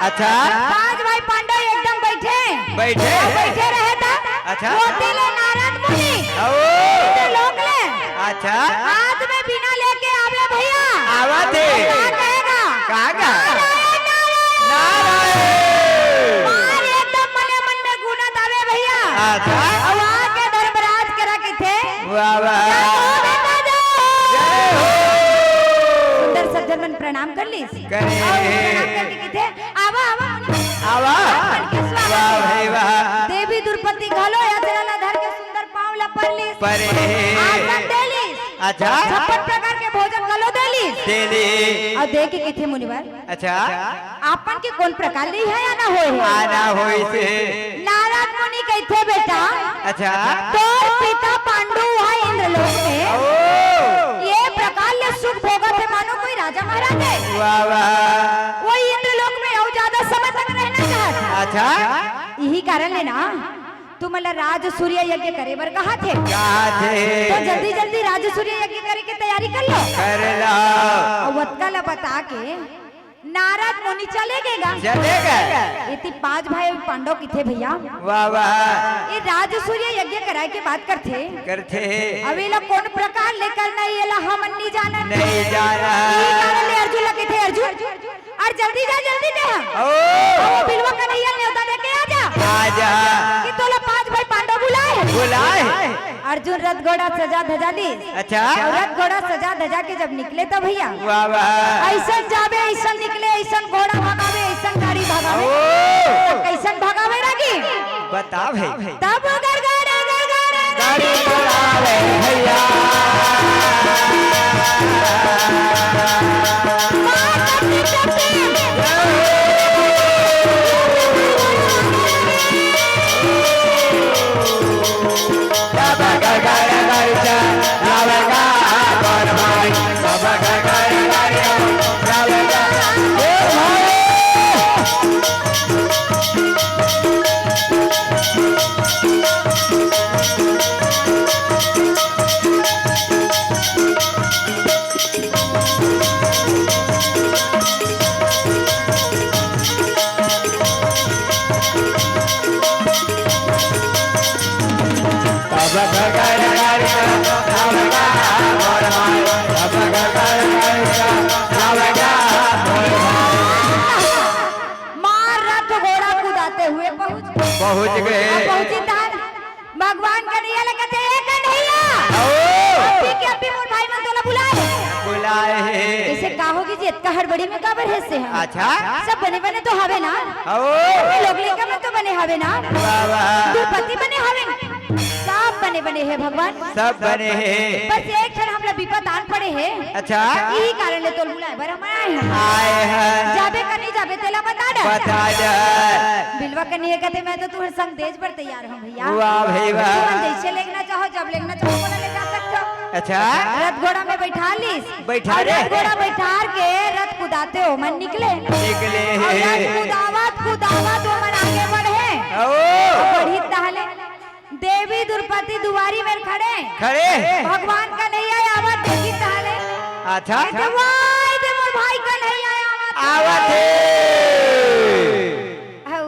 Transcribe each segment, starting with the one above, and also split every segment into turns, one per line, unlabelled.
अच्छा,
पांच भाई पांडव एकदम बैठे
बैठे
बैठे रहे था।
अच्छा,
ले नारद मुनि लोग ले
अच्छा,
हाथ में बिना लेके आवे भैया
आवा थे
कहेगा
काका
नारायण एकदम मने मन में गुणत आवे भैया।
अच्छा,
वहाँ के धर्मराज करा के थे
वाह वाह
सुंदर सज्जन मन प्रणाम कर ली
आवा वाह भाई वाह
देवी द्रौपदी घलो यात्रा धर के सुंदर पांव लपरली
परे
आसन देली।
अच्छा,
56 प्रकार के भोजन घलो देली
देली
और देख के किथे मुनिवर
अच्छा,
आपन के कौन प्रकार ली है या ना होए
आना होई से
नारद मुनि कहते बेटा
अच्छा,
तोर पिता पांडु है इंद्रलोक में ये प्रकार ले सुख भोगत है मानो कोई राजा महाराज है।
वाह वाह
वो इंद्रलोक में और ज्यादा समय तक रहना चाहता।
अच्छा,
यही कारण है ना तुम राज सूर्य यज्ञ करे बर कहा थे तो जल्दी जल्दी राज सूर्य यज्ञ करे की तैयारी कर लो
कर लो
और वत्कल बता के नारद मुनि चले
चलेगा
इति 5 भाई पांडव किथे भैया
वाह वाह
ये राज सूर्य यज्ञ कराए के बात
करते
अभी लोग कौन प्रकार लेकर नहीं ये हम नहीं जाना
नहीं जाना
अर्जुन लगे थे अर्जुन और जल्दी दे
ओ
बिलवा कन्हैया न्योता लेके
आजा
कि तोला 5 भाई पांडव
बुलाए
अर्जुन रथ घोड़ा सजा धजा ली।
अच्छा,
रथ घोड़ा सजा धजा के जब निकले तो भैया
वाह वाह
ऐसा जावे ऐसा निकले ऐसा घोड़ा भगावे ऐसा गाड़ी भगावे कैसन भगावे लगी
बता भाई
तब
गाड़ी चलावे भैया पहुंच गए
भगवान कन्हैया लगते भाई मन तोला
बुलाए
ऐसे का होगी जी इतना हड़बड़ी में का बरहे से है।
अच्छा,
सब बने तो हवे ना लोग लेकर में तो बने हवे ना द्रौपदी बने हवे सब बने है भगवान
सब बने हैं
बस एक क्षण हमरा विपद आन पड़े है।
अच्छा,
यही कारण ले तो बुलाए बर हम
आए हैं
जाबे का नहीं जाबे तेला बता
दे
बिलवा कन्हैया कहते मैं तो तुम्हारे संग देश पर तैयार हूं भैया।
वाह भाई वाह
जैसे लेना चाहो जब लेना चाहो बोला ले जा सकते हो।
अच्छा,
रथ घोड़ा में बैठा रथ घोड़ा बैठा के रथ कुदाते हो मन निकले कुदावत वो मन आगे बढ़े बढ़ी ताले देवी द्रौपदी दुआरी में खड़े भगवान कन्हैया आवत देखी ताले
अच्छा,
भाई कन्हैया
आवत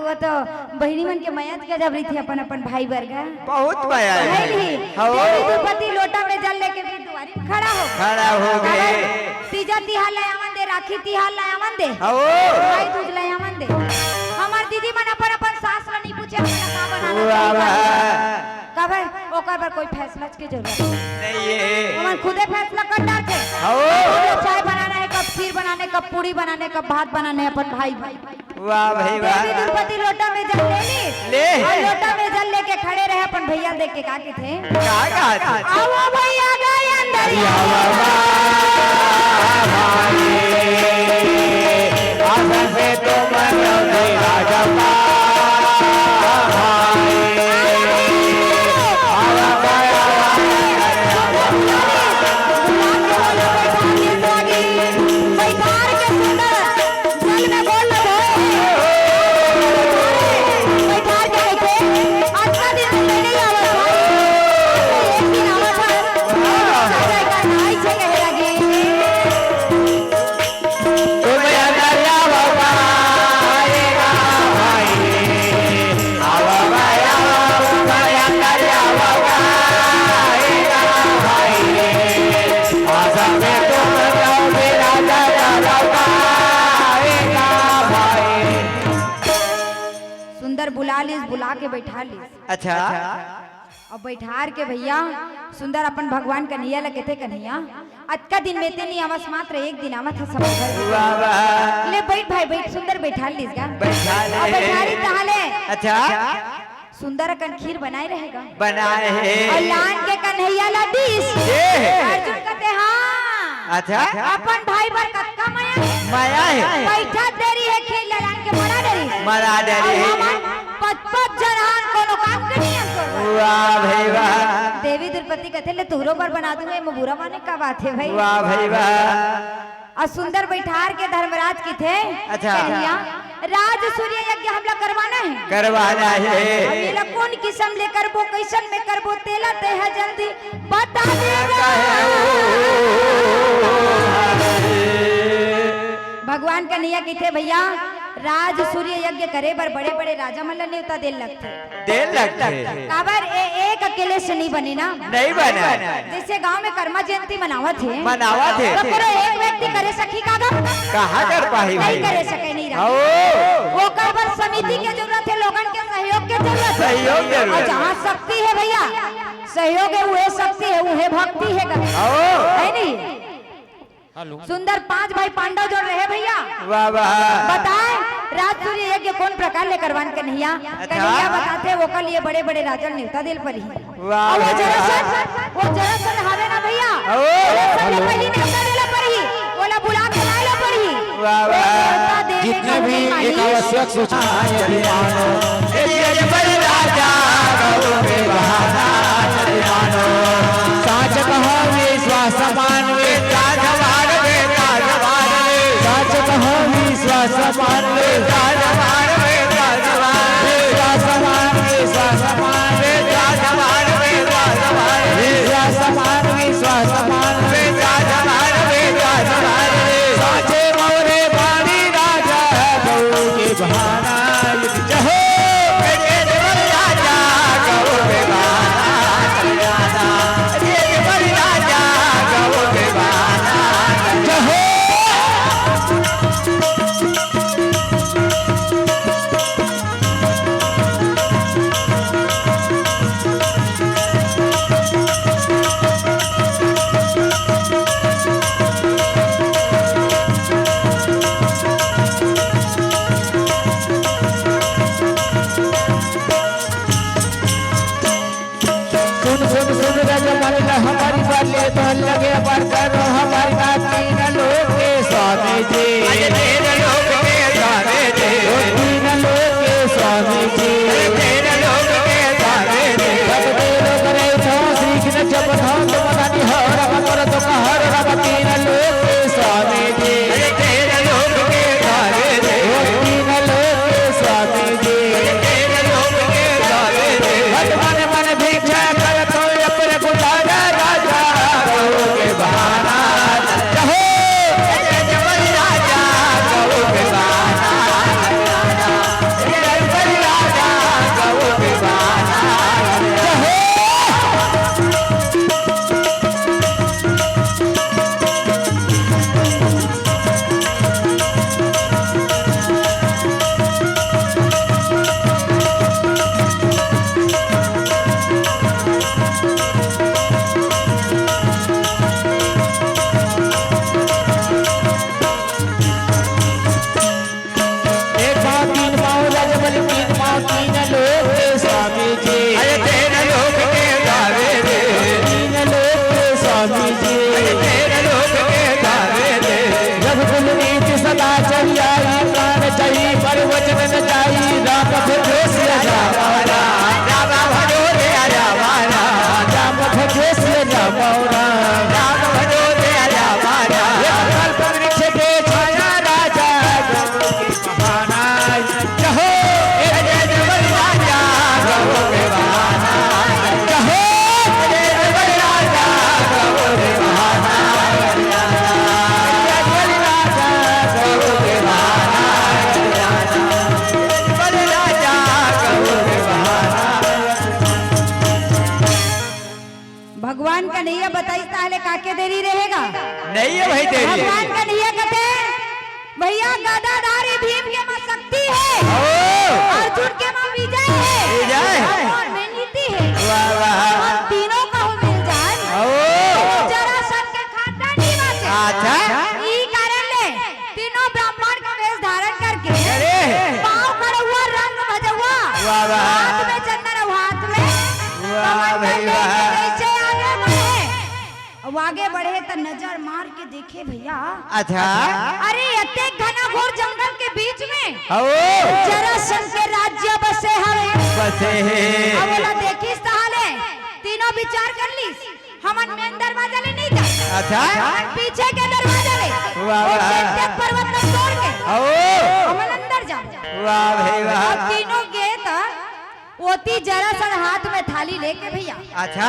वो तो बहनी मन के मयत के जब रही थी अपन भाई वर्गा
बहुत माया
द्रौपदी लोटा में जल लेके भी दुआरी में खड़ा हो
गए
तीजा तिहार लायावन दे राखी तिहार लायावन दे
आओ
भाई दूज लायावन दे हमार दीदी मन अपन सास ला नहीं पूछे हमरा का बनाना का भाई ओकर पर कोई फैसला की जरूरत
नहीं है
हमन खुदे फैसला कर डालते
आओ
चाय बनाना है कब खीर बनाने कब पूरी बनाने कब भात बनाने अपन भाई
वाह भाई वाह
देवी दुर्पति लोटा में जल ले और लोटा में जल लेके खड़े रहे अपन भैया देख के का के थे आओ भैया गए अंदर
आसन से तो मन राजा
बुला के बैठा ली
अच्छा
और बैठार के भैया सुंदर अपन भगवान कन्हैया लगे थे कन्हैया अतका दिन में ते नहीं आवस मात्र एक दिन आवत है सब ले बैठ भाई बैठ सुंदर बैठा लीस का बैठारी ताले
अच्छा
सुंदर कन खीर बनाए रहेगा
बनाए है
और लान के कन्हैया ला डिश अर्जुन कहते हां
अच्छा
अपन भाई पर कक्का
माया है
बैठा देरी है खीर लान के
मरा डरी
पचपच जनान कोनो काम नहीं हमको
वाह भाई वाह
देवी दुर्पति कहते ले तोरो पर बना दूंगा मैं बुरा माने का बात है भाई
वाह भाई वाह
और सुंदर बैठार के धर्मराज की थे
अच्छा
राज सूर्य यज्ञ हम लोग करवाना
है
ये लोग कौन किस्म ले करबो कैसन में करबो तेला ते है जल्दी बता देगा भगवान कन्हैया की थे भैया राज सूर्य यज्ञ करे पर बड़े बड़े राजा मल्ल नेवता देर लगते काबर एक अकेले से नहीं बनी ना
नहीं बना
जैसे गांव में कर्मा जयंती मनावत है
तो
करो एक व्यक्ति करे सखी कागा
कहाँ कर पाही
नहीं करे सके नहीं रहा वो कर समिति की जरूरत है लोगन के सहयोग की जरूरत है और जहाँ शक्ति है भैया सहयोग है वो शक्ति है वो भक्ति है नहीं सुंदर 5 भाई पांडव जोड़ रहे भैया बताए राज सूर्य यज्ञ कौन प्रकार ले करवान कन्हैया कन्हैया बताते वो कल ये बड़े बड़े राजा नेता दिल पर ही वो जरासंध हावे ना भैया पहली नेता दिल पर ही बोला बुला के लाए पर ही
जितने भी एक आवश्यक सूचना साच कहो विश्वास मानवे साच कहो विश्वास मानवे साचे मोरे बाणी राजा गौ के बहाना जहो हमारी बात ले तो लगे पर करो हमारी बात तीन लोग के स्वामी जी तीन लोग के स्वामी जी तीन लोग के स्वामी जी तीन लोग के स्वामी जी सब देव करे तो श्री कृष्ण जब हम तुम्हारी हर कर तो हर रब तीन लोग के स्वामी जी तीन लोग के स्वामी जी तीन लोग के स्वामी जी तीन लोग के स्वामी जी मन मन भिक्षा कर तो अपने गुजारा के बहाना जहो राजा
तो नजर मार के देखे भैया।
अच्छा
अरे इतने घना घोर जंगल के बीच में
आओ
जरासंध के राज्य बसे हवे
बसे
अब बोला देखिस ताले तीनों विचार कर लीस हमन मेन दरवाजा ले नहीं जा
अच्छा
पीछे के दरवाजा ले
वाह
और चेक पर्वत को तोड़ के
आओ
हमन अंदर जाओ।
वाह भाई वाह
अब तीनों गए तो ओती जरासंध हाथ में थाली लेके भैया
अच्छा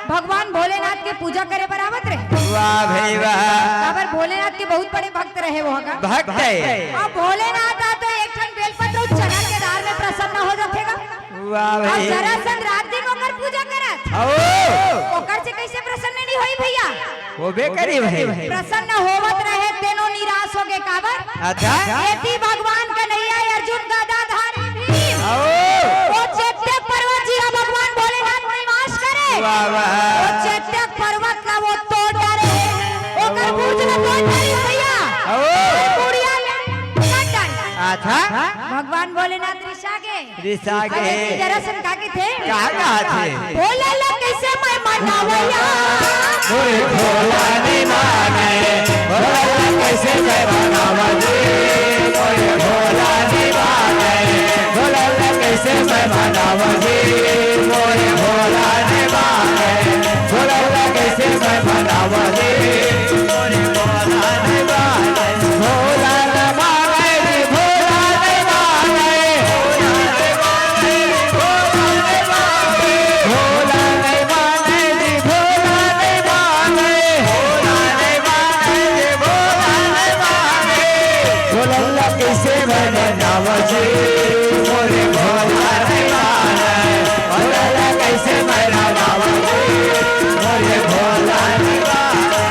भगवान भोलेनाथ के पूजा करे बराबर रहे।
वाह भाई वाह
काबर भोलेनाथ के बहुत बड़े भक्त रहे वो का
भक्त है
अब भोलेनाथ आ तो एक ठन बेलपत्र चना के दार में प्रसन्न हो जातेगा।
वाह
अब
भाई
जरासंध रात दिन ओकर पूजा करत
आओ
ओकर से कैसे प्रसन्न नहीं होई भैया
वो बेकरी भाई
प्रसन्न होवत रहे तेनो निराश हो गए काबर
अच्छा
एती भगवान कन्हैया अर्जुन गदाधारी भीम
आओ
वो चैत्य पर्वत जी भगवान भोलेनाथ निवास करे
वाह वाह
वो चैत्य पर्वत का वो तोड़ डाले ओकर मूर्ति ना तोड़ डाली भैया
आओ
बुढ़िया ले काट डाली।
अच्छा
भगवान भोलेनाथ
रिसा के
जरासंध का के थे
कहा थे
भोला ला कैसे मैं मनावैया
मोरे भोला ने माने भोला ला कैसे मैं मनावजी मोरे भोला ने माने भोला ला कैसे मैं मनावजी मोरे भोला ने माने भोला ला कैसे मैं मनावजी मोरे भोला ने माने भोला ने माने भोला ने माने भोला ने माने भोला ने माने भोला ने माने भोला ने माने भोला ला कैसे मैं मनावजी मोरे भोला ने माने भोला ला कैसे मैं मनावजी मोरे भोला ने माने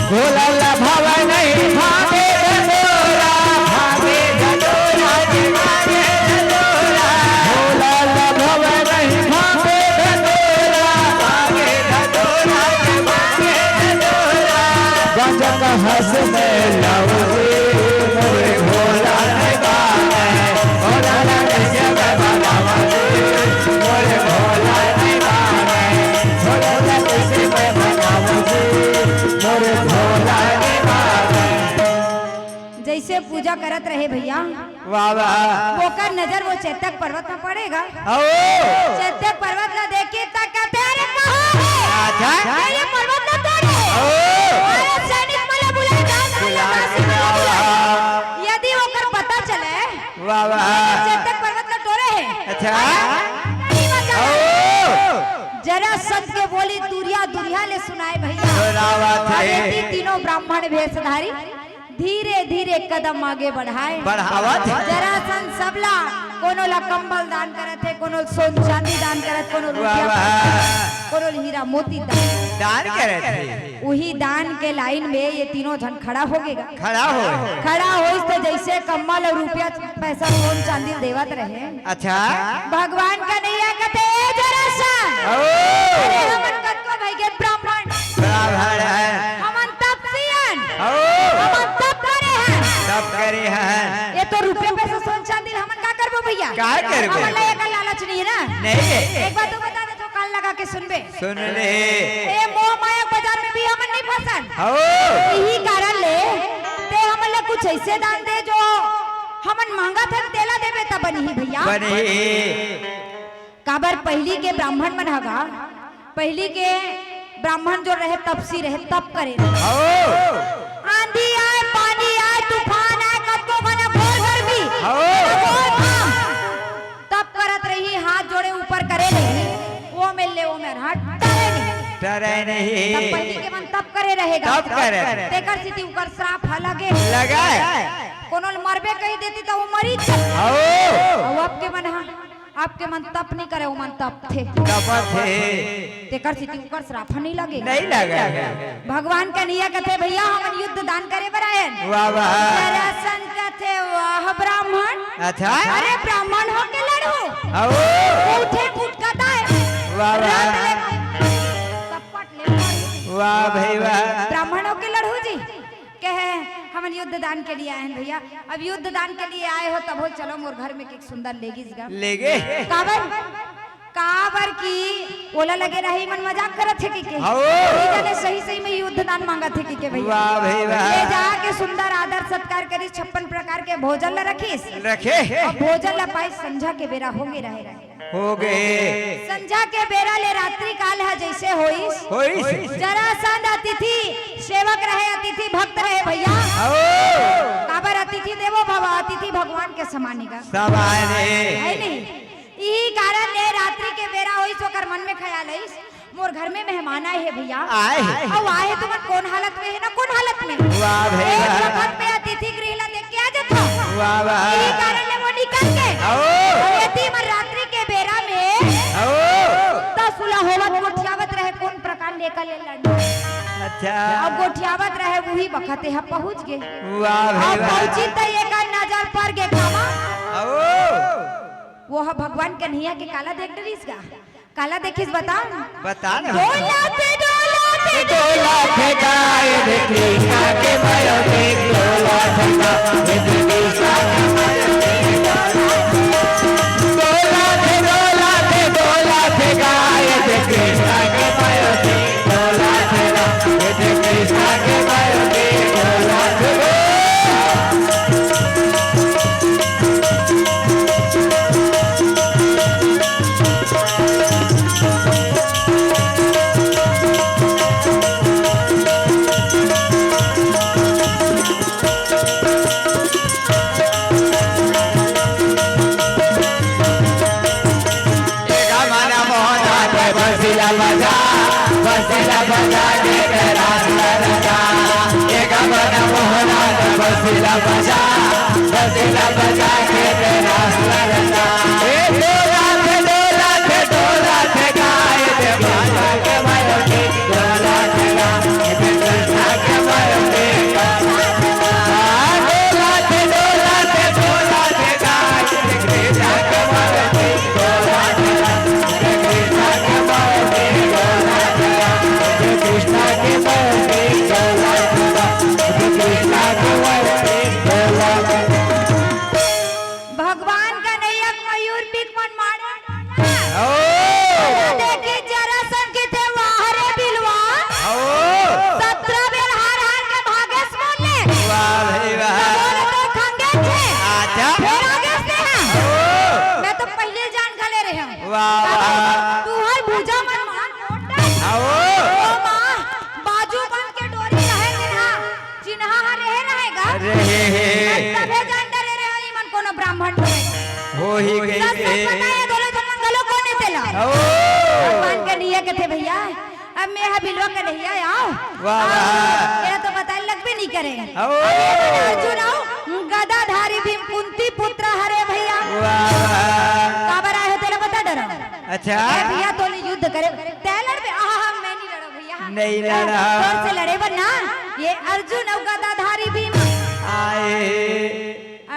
भोला ला भावा नहीं भागे धतोरा भागे धतोरा जी भागे धतोरा भोला ला भावा नहीं भागे धतोरा भागे धतोरा जी भागे धतोरा गंजा का हंस में लाऊंगी मोरे भोला ने गाने भोला ला कैसे मैं मनाऊंगी मोरे भोला ने गाने भोला ला कैसे मैं मनाऊंगी मोरे भोला ने गाने
जैसे पूजा करत रहे भैया
वाह वाह
ओकर नजर वो चैतक पर्वत में पड़ेगा
आओ
चैतक पर्वत ला देखी तक कहते अरे कहां है
अच्छा
ये पर्वत ना तोड़ो
आओ
अरे सैनिक मला बुलाए यदि ओकर पता चले
वाह वाह
चैतक पर्वत ला तोड़े है
अच्छा आओ
जरासंध के बोली दुरिया दुरिया ले सुनाए भैया
सुनावत है।
और ये तीनों ब्राह्मण वेशधारी धीरे धीरे कदम आगे बढ़ाए
बढ़ावत है।
जरासंध सबला कोनो ला कंबल दान करत है कोनो सोन चांदी दान करत कोनो
वाह
रुपया
वाह
कोनो हीरा मोती दान
दान करे थे
वही दान के लाइन में ये तीनों जन खड़ा हो गएगा
खड़ा हो
खड़ा होइस तो जैसे कम्बल और रुपया पैसा सोन चांदी देवत रहे
अच्छा
भगवान का नैया कहते ए जरासंध
आओ
अरे हमन कतको भाई के ब्राह्मण
ब्राह्मण है
हमन तपसियन
आओ
हमन तप करे हैं
सब करे हैं
ये तो रुपये पैसा सोन चांदी हमन का करबो भैया
का करबो?
हमन ला एक लालच नहीं है ना
नहीं
एक बात तो बता दे तो कान लगा के सुनबे
सुन ले
ए मोह माया बाजार में भी हमन नहीं फंसन
आओ
यही कारण ले ते हमन ला कुछ ऐसे दान दे जो हमन मांगा था तेला देबे तब बनी भैया
बने
काबर पहली के ब्राह्मण मन हगा पहली के ब्राह्मण जो रहे तपसी रहे तप करे
आओ
आंधी आए पानी आए तूफान आए कतको घना घोर गर्मी
आओ
तप करत रही हाथ जोड़े ऊपर करे नहीं वो में ले वो में हट डरे नहीं
डरे
तब
नहीं
पहली के मन तप करे रहेगा
तप करे।
तेकर सिटी ऊपर श्राप लगे
लगाए
कोनो मरबे कही देती तो वो मरी
आओ
और आपके मन आपके मन तप नहीं करे वो मन तप थे
तपत है
तेकर सिटी ऊपर श्राप नहीं लगे
नहीं लगा
भगवान का निया कहते भैया हम युद्ध दान करे बरायन
वाह वाह
जरासंध कहते वाह ब्राह्मण
अच्छा
अरे ब्राह्मण हो के लड़ो
आओ
उठे फुटकता है
वाह वाह
कपट ले
वाह भाई वाह
ब्राह्मणों युद्ध दान के लिए आए हैं भैया। अब युद्ध दान के लिए आए हो तब हो चलो मोर घर में एक सुंदर लेगीज गा
लेगे
काबर की ओला लगे रही मन मजाक करत है के
आओ
जाने सही सही में युद्ध दान मांगत है के भैया।
वाह भाई वाह।
ले जाके सुंदर आदर सत्कार करी 56 प्रकार के भोजन ला रखीस
रखे
और भोजन ला पाई संझा के बेरा होगे रहे
हो गए
संझा के बेरा ले रात्रि काल है जैसे होइस जरासंध अतिथि सेवक रहे अतिथि भक्त रहे भैया। काबर अतिथि देवो भव अतिथि भगवान के समानिका है नहीं। यही कारण ले रात्रि के बेरा होइस ओकर मन में ख्याल है मोर घर में मेहमान आए है भैया। और आए तो मन कौन हालत में है ना कौन हालत में
वाह भाई
एक
वाह।
वक्त में अतिथि गृह ला देख के आ जाता
वाह वाह।
यही कारण ले वो निकल के
आओ
यति मन रात्रि के बेरा में सुलह होवत गोठियावत रहे कौन प्रकार लेकर ले लड़
अच्छा
अब गोठियावत रहे वही बखते हम पहुंच गए
वाह भाई
अब
वाह।
पहुंची तो एक नजर पर गे खामा
आओ
वो है भगवान कन्हैया के काला देख डरीस का काला देखिस बताओ
बता ना
डोला पे
फेंकाए रे कृष्णा के भयो देख डोला फेंकाए रे कृष्णा के भयो देख डोला फेंकाए रे कृष्णा के भयो देख डोला फेंकाए रे कृष्णा के भयो देख डोला फेंकाए। बसिला बजा के रास लगा एक बना मोहना बसिला बजा के रास लगा ए डोला थे गाय दे बाजा के भयो के डोला थे गाय दे कृष्णा के भयो के डोला थे गाय दे कृष्णा के भयो के डोला थे कृष्णा के भयो के कृष्णा के भयो के डोला कृष्णा के भयो के डोला।
भगवान का नैया मयूर बिक मन मारे देखे जरासंध के थे वाहरे बिलवा 17 बेर हार के भागेस बोले
वाह भाई वाह।
तो खंगे थे
अच्छा
फिर आगे से हैं मैं तो पहले जान खले रहे हूं
वाह वाह।
तू हर भुजा मन मान मोटा
आओ
ओ मां बाजू बन के डोरी रहे चिन्हा रहेगा
रहे
तबे जान डरे रहे मन कोनो ब्राह्मण डरे
हो ही गई
सच बताए दोले मंगलो कोने तेला
आओ
भगवान के लिए के थे भैया अब मैं है बिलवा के नहीं आओ
वाह वाह।
तेरा तो बताए लग भी नहीं करे
आओ
अर्जुन आओ गदाधारी भीम कुंती पुत्र हरे भैया
वाह वाह।
काबर आए हो तेरा बता डरो
अच्छा
भैया तो युद्ध करे तैलड़ पे मैं नहीं लड़ो भैया
नहीं लड़ा
जोर से लड़े वरना ये अर्जुन और गदाधारी भीम
आए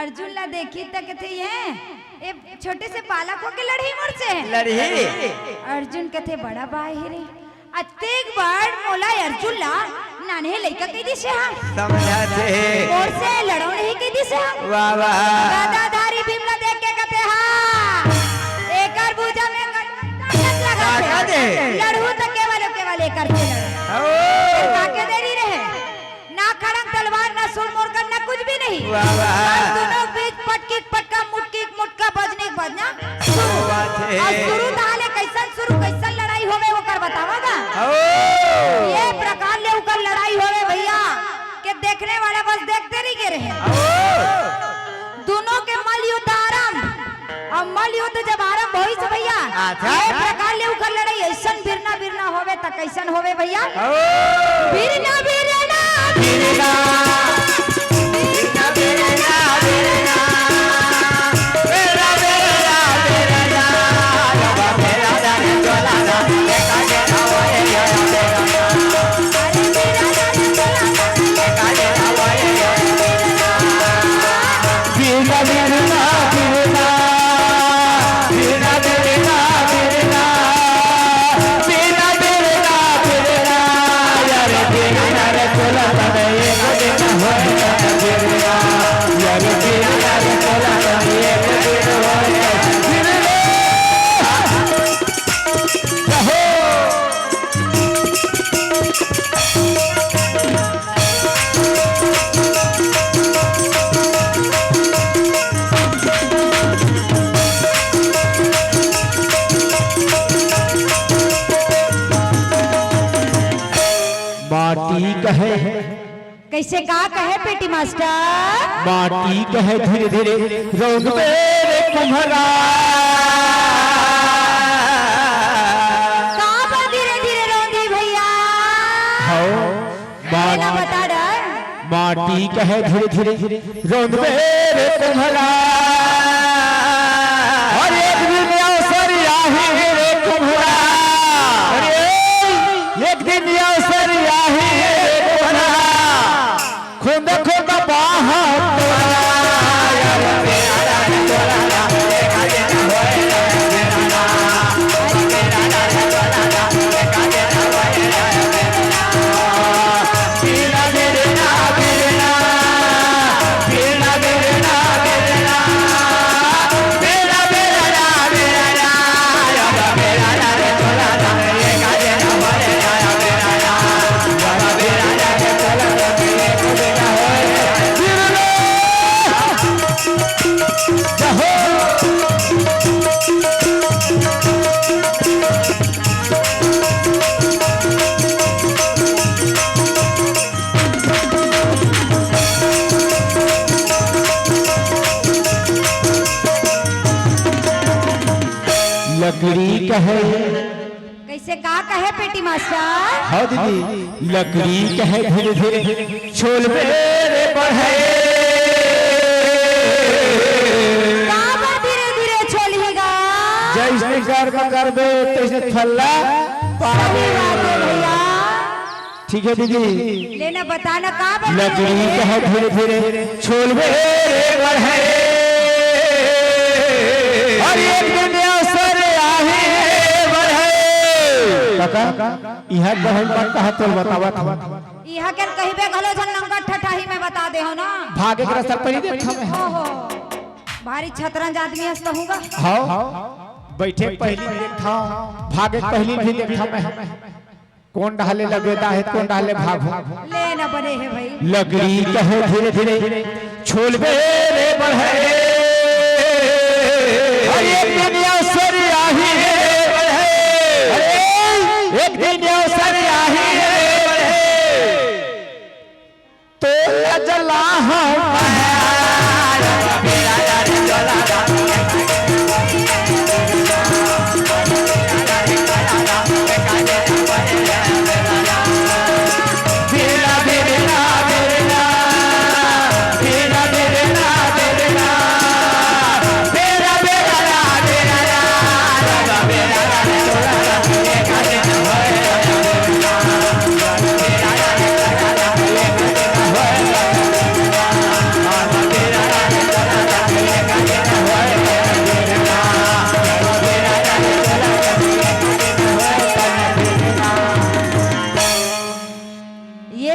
अर्जुन ला देखी तक थे ये छोटे से बालकों के लड़ी मोर से
लड़ी
अर्जुन कथे बड़ा भाई रे अतेक बार मोला अर्जुन ला नाने लइका कह दिसे हम
समझा थे
और से लड़ो नहीं कह दिसे हम
वाह वाह।
गदाधारी भीम ला देख के कथे हां एकर भुजा में ताकत
दे
लड़ू तो केवल एकर से लड़ो
आओ
ताके देरी रहे ना खड़ंग तलवार ना सुर मोरकर ना कुछ भी नहीं
वाह वाह।
दोनों बीच पटकी पटका मुटकी मुटका बजने बजना
बात है।
और शुरू ताले कैसन लड़ाई होवे वो कर बतावागा
आओ
ये प्रकार ले उकर लड़ाई होवे भैया के देखने वाला बस देखते रह गए रहे दोनों के मल युद्ध आरंभ और मल युद्ध जब आरंभ होई से भैया
अच्छा।
ये प्रकार ले उकर लड़ाई ऐसन बिरना होवे त कैसन होवे भैया
आओ
बिरना
बिरना
बिरना बिरना बिरना बिरना बिरना बिरना जब मेरा जान चला ना देखा देखा वो ये
बिरना बिरना बिरना बिरना बिरना बिरना बिरना बिरना बिरना यार बिरना रे चला तने एक दिन हो
कैसे का कहे पेटी मास्टर?
माटी कहे धीरे धीरे रौद मेरे कुम्हरा।
कहाँ धीरे धीरे रौदी भैया?
माटी
बता डर।
माटी कहे धीरे धीरे रौद मेरे कुम्हरा। और एक दिन अवसर आही रे कुम्हरा। एक दिन अवसर आही रे कुम्हरा। खुद खुद बाहा लकड़ी कहे।
कैसे का कहे पेटी मास्टर?
हाँ दीदी, लकड़ी कहे धीरे धीरे छोल मेरे बढ़े।
धीरे धीरे छोलिएगा।
जैसे गर्म कर दो तैसे थल्ला
सही बात है भैया।
ठीक है दीदी,
लेना बताना का
लकड़ी कहे धीरे धीरे छोल मेरे बढ़े। और एक दिन अवसर आही बढ़े। काका यह बहन बात कहा तो बतावा था।
यह के कहिबे गलो झन नंगा ठठाही में बता दे हो ना।
भागे के रास्ता पर ही देखा मैं।
ओहो भारी छतरंज आदमी हस्त होगा।
हाँ बैठे पहली देखा, भागे पहली भी देखा मैं। कौन डाले लगेता है कौन डाले भागो।
लेना बने है भाई।
लकड़ी कहे धीरे धीरे छोल मेरे बढ़े। एक दिन अवसर आही बढ़े। एक दिन अवसर आही बढ़े। तो जला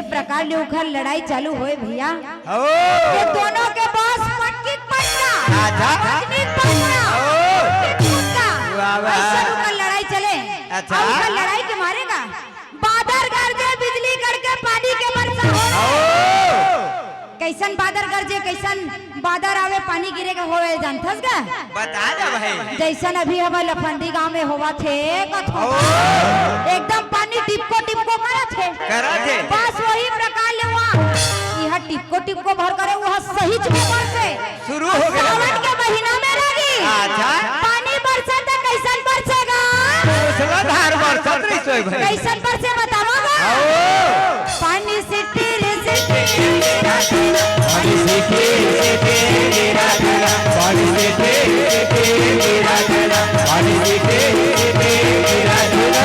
प्रकार उखर लड़ाई चालू होए भैया। ये दोनों के बॉस पटकी पटना ऐसा उखर लड़ाई चले।
अच्छा
उखर लड़ाई के मारेगा बादर गरजे बिजली करके पानी के बरसा हो। कैसन बादर गरजे कैसन बादर आवे पानी गिरेगा होए जानथस का
बता दे भाई।
जैसन अभी हम लफंदी गांव में होवा थे एकदम पानी टिपको टिपको करा थे बस वही प्रकार ले वहाँ यह टिपको टिपको भर करे वह सही चक्कर से
शुरू हो गया।
सावन के महीना में लगी।
अच्छा
पानी बरसे तो कैसन बरसेगा?
मूसलाधार बरसत रही सोई भाई।
कैसन बरसे बताओगा? पानी सिटी रे सिटी
पानी सिटी गिरा गिरा पानी सिटी गिरा गिरा पानी सिटी गिरा गिरा।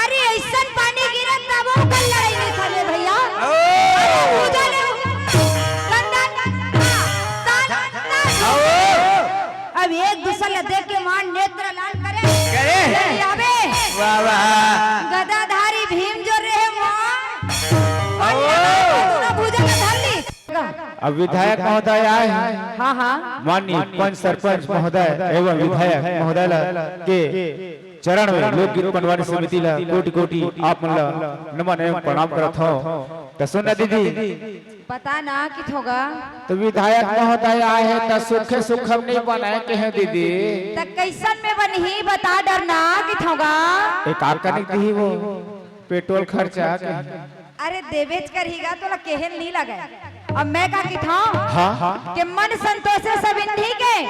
अरे ऐसा पानी गिरा तब वो कल लड़ाई नहीं थाले भैया। अब एक दूसरे देख के मान नेत्र लाल करे
वाह वाह
गदाधारी
अब विधायक महोदय आए हैं।
हाँ हाँ
माननीय पंच सरपंच महोदय एवं विधायक महोदय के चरण में लोकगीत बनवानी समिति ला कोटि कोटि आप मन ला नमन एवं प्रणाम करत हो। तो सुन दीदी
पता ना कित होगा
तो विधायक महोदय आए हैं तो सुखे सुखम नहीं बनाए के हैं दीदी
तो कैसन में बनही बता डरना कित होगा।
एक आर्कनिक दी वो पेट्रोल खर्चा
अरे देवेज करहीगा तो ला केहन नहीं लगे। अब मैं का कित हूँ
हाँ
कि मन संतोषे सब ठीक है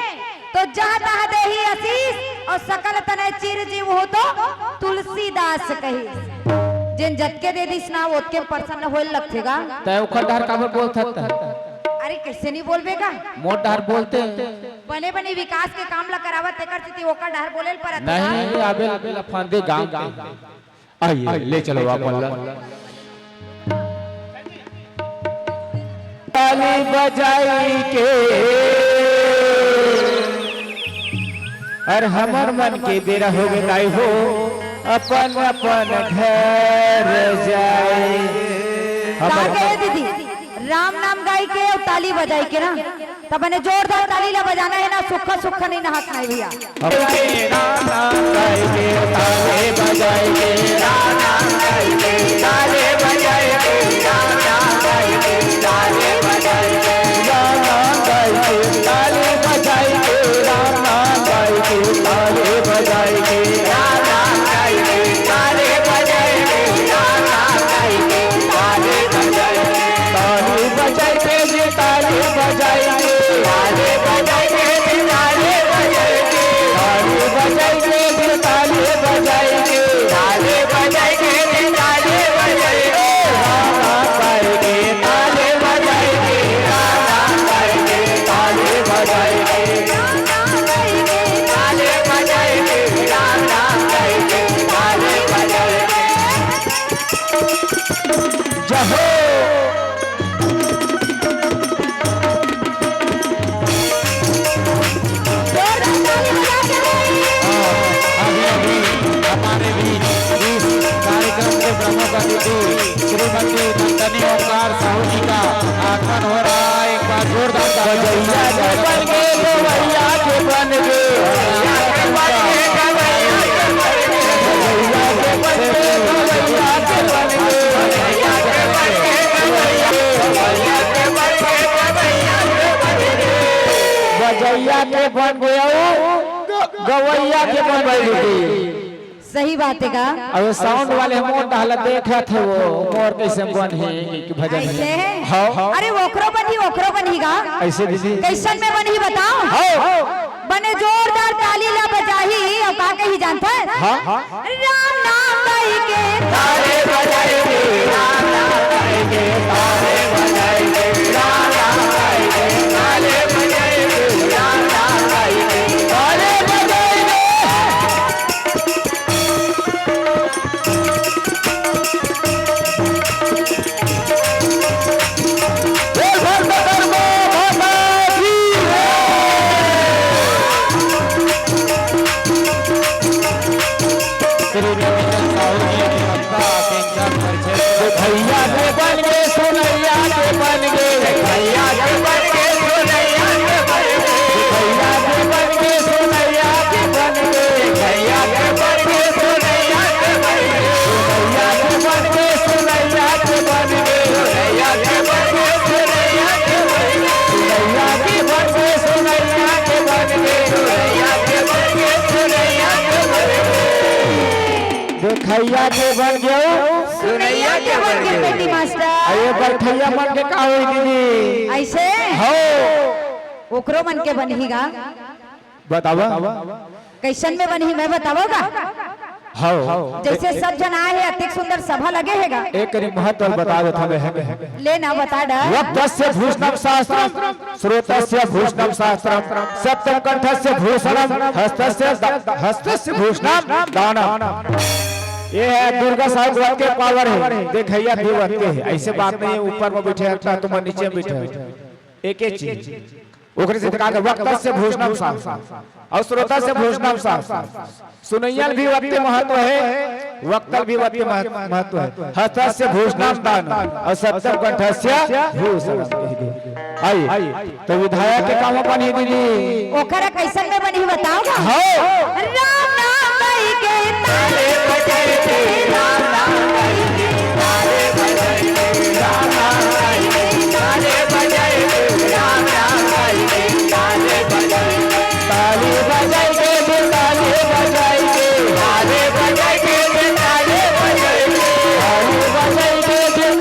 तो जहाँ तहाँ देही आशीष और सकल तने चिर जीव हो तो तुलसीदास कही जिन जटके दे दिस ना ओतके प्रसन्न होल लगतेगा।
तय उखर डार काबर बोलता
अरे कैसे नहीं बोलबेगा
मोट डार बोलते
बने बने विकास के काम ला करावत तेकर स्थिति ओकर डार बोलेल पर
नहीं आबे फंदे गांव आइए ले चलो आप ताली बजाई के और हमर मन के बेरा हो गए हो अपन अपन घर जाए।
दीदी राम नाम गाई के और ताली बजाई के ना तब मैंने जोरदार ताली ला बजाना है ना सुखा सुखा नहीं नहात नहीं भैया।
ताले बजाई के ताले बजाई के ताले बजाई के ताले बजाई के ताले बजाई के ताले बजाई के ताले बजाई ताले बजाई के ताले बजाई के ताले बजाई के ताले बजाई के ताले बजाई के ताले बजाई के ताले बजाई के ताले बजाई के ताले बजाई जहो हमारे भी इस कार्यक्रम के प्रमुख अतिथि श्रीमती नंदनी ओंकार साहू जी का आगमन हो रहा है। एक बार जोरदार बजैया के बन गए गवैया के बन गए बजैया के बन गए गवैया के बन गए।
सही बात है का
अब साउंड वाले मोट डाला देखा थे वो मोर कैसे बन है कि भजन
ऐसे
है। हाँ
अरे ओखरो बनीगा
ऐसे दीदी
कैसन में बनी बताओ।
हाँ
बने जोरदार ताली ला बजाही और का कही जानता है
हाँ
राम नाम गाई के
ताले बजाएंगे राम नाम गाएंगे ताले बजाएंगे राम नाम गाएंगे ताले बजाएंगे राम नाम गाएंगे ताले बजाएंगे। भैया के बन गए सुनैया के बन गए भैया के बन गए सुनैया के बन गए भैया के बन गए सुनैया के बन गए भैया के बन गए सुनैया के बन गए भैया के बन गए सुनैया के बन गए भैया के बन गए सुनैया के बन गए भैया के बन गए सुनैया के बन गए भैया के बन गए सुनैया के बन गए
सुनैया के बन के बेटी मास्टर
अरे बैठैया मन के का होई दीदी
ऐसे
हो
ओकरो मन के बनीगा
बतावा
कैसन में बनी मैं बतावोगा।
हो
जैसे सब जन आए हैं अति सुंदर सभा लगे हैगा
एक करी महत्व बता दो हमें है
ले ना बता डर
वक्तस्य भूषणम शास्त्रम श्रोतस्य भूषणम शास्त्रम सप्तम कंठस्य भूषणम हस्तस्य भूषणम दानम। ये है दुर्गा साहब के पावर है देखैया देवते है ऐसे बात नहीं ऊपर में बैठे हटा तुम नीचे बैठे एक ही चीज ओकरे से कहा वक्त से भूषणम सा और श्रोता से भूषणम सा सुनैयल भी वक्त महत्व है, वक्तल भी वक्त महत्व है। हस्त से भूषणम दान और सत्यम कंठस्य भूषणम। आई तो विधायक के काम बनी दीदी
ओकरा कैसन में बनी बताओ
हो
राम नाम गाई के ताले बजाई के राम नाम गाई के ताले बजाई के राम नाम गाई के ताले बजाई के राम नाम गाई के ताले बजाई के
ताली बजाई के ताली बजाई के
ताले बजाई के ताले बजाई के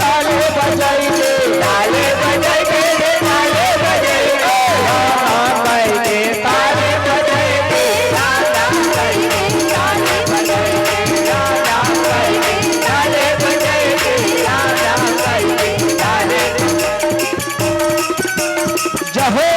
ताली बजाई के ताली बजाई के
ताले बजाई के ताले बजाई के
राम गाई के
ताले बजाई के राम नाम गाई के ताले बजाई के राम नाम गाई के ताले बजाई के राम नाम गाई के ताले
जहो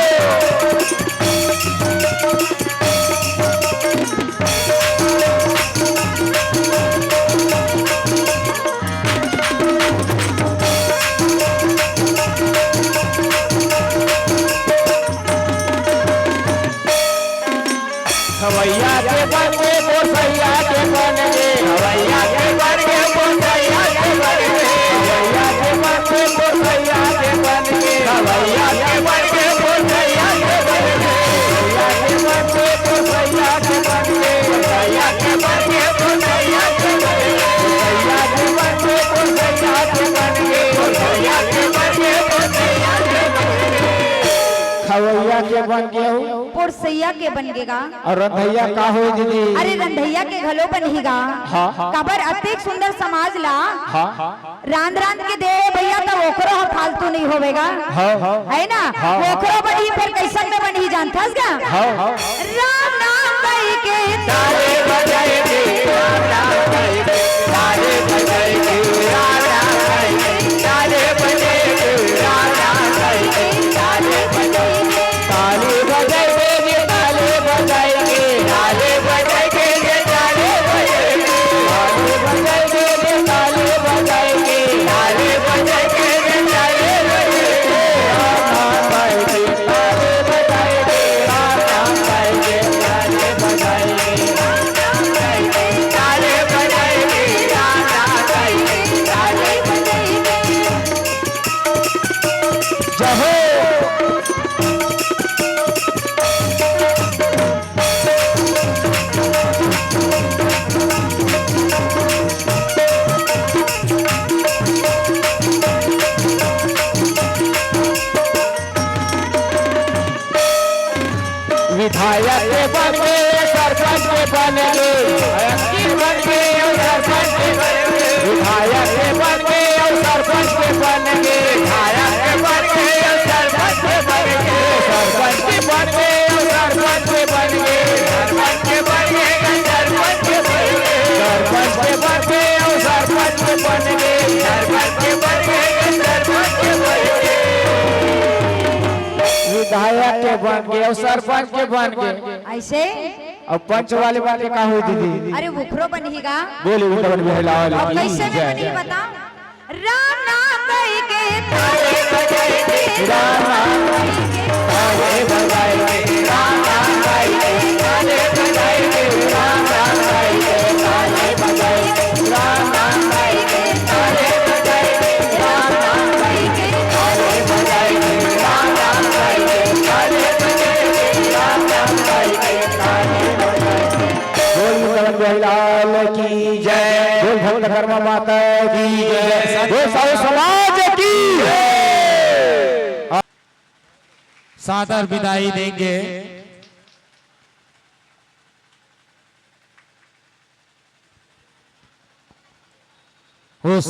हवैया के बन के बोसैया के बन गे हवैया के बन के बोसैया के बन गे हवैया के बन के बोसैया के बन गे हवैया के बन के बोसैया के बन गे हवैया के बन के बोसैया के बन गे हवैया के बन के बोसैया के बन गे हवैया के बन के बोसैया के बन गे हवैया के बन के बोसैया के बन गे खवैया के बन के हो
पुरसैया के बनेगा
और रंधैया का हो दीदी
अरे रंधैया के घलो बनेगा
हाँ, हाँ।
कबर अतिक सुंदर समाज ला
हाँ
रांध रांध के दे भैया तो ओकरो हम फालतू नहीं होवेगा
हाँ
है ना
हाँ,
ओकरो बनी फिर कैसन में बनी जानथस गा
हाँ
राम नाम गाई के
ताले बजाई के राम नाम गाई के ताले बजाई के राम नाम गाई के ताले बजाई के राम नाम गाई के ताले बजाई के ताले बजाई के ताले बजाई के ताले बजाई के ताले बजाई के ताले बजाई के ताले बजाई के ताले बजाई के ताले बजाई के राम नाम गाई के ताले बजाई के राम नाम गाई के ताले बजाई के
राम नाम गाई के
ताले बजाई के राम नाम गाई के ताले
बजाई के
जहो विधायक के बन के सरपंच के बन गे बन के सरपंच के बन गे विधायक के बन के सरपंच के बन गे विधायक के बन के सरपंच के बन गे सरपंच के बन के सरपंच के बन गे सरपंच के बन गे सरपंच के बन गे सरपंच के बन के सरपंच के बन गे सरपंच के बन गे सरपंच के बन गे विधायक के बन गए और सरपंच के बन गए
ऐसे
और पंच वाले बातें का हुई दीदी
अरे बुखरो बनेगा
बोली उधर बिहला
अब कैसे में बनी बता राम नाम गाई के ताले बजाई के
राम नाम ताले बजाई के राम नाम गाई के ताले बजाई के राम नाम गाई के ताले बजाई के राम नाम गाई के ताले बजाई के राम नाम गाई के ताले बजाई के राम नाम गाई के ताले बजाई के राम नाम गाई के ताले बजाई के बोल मुकरम बिहलाल की जय बोल भक्त कर्मा माता की जय बोल सारे समाज की
सादर विदाई देंगे उस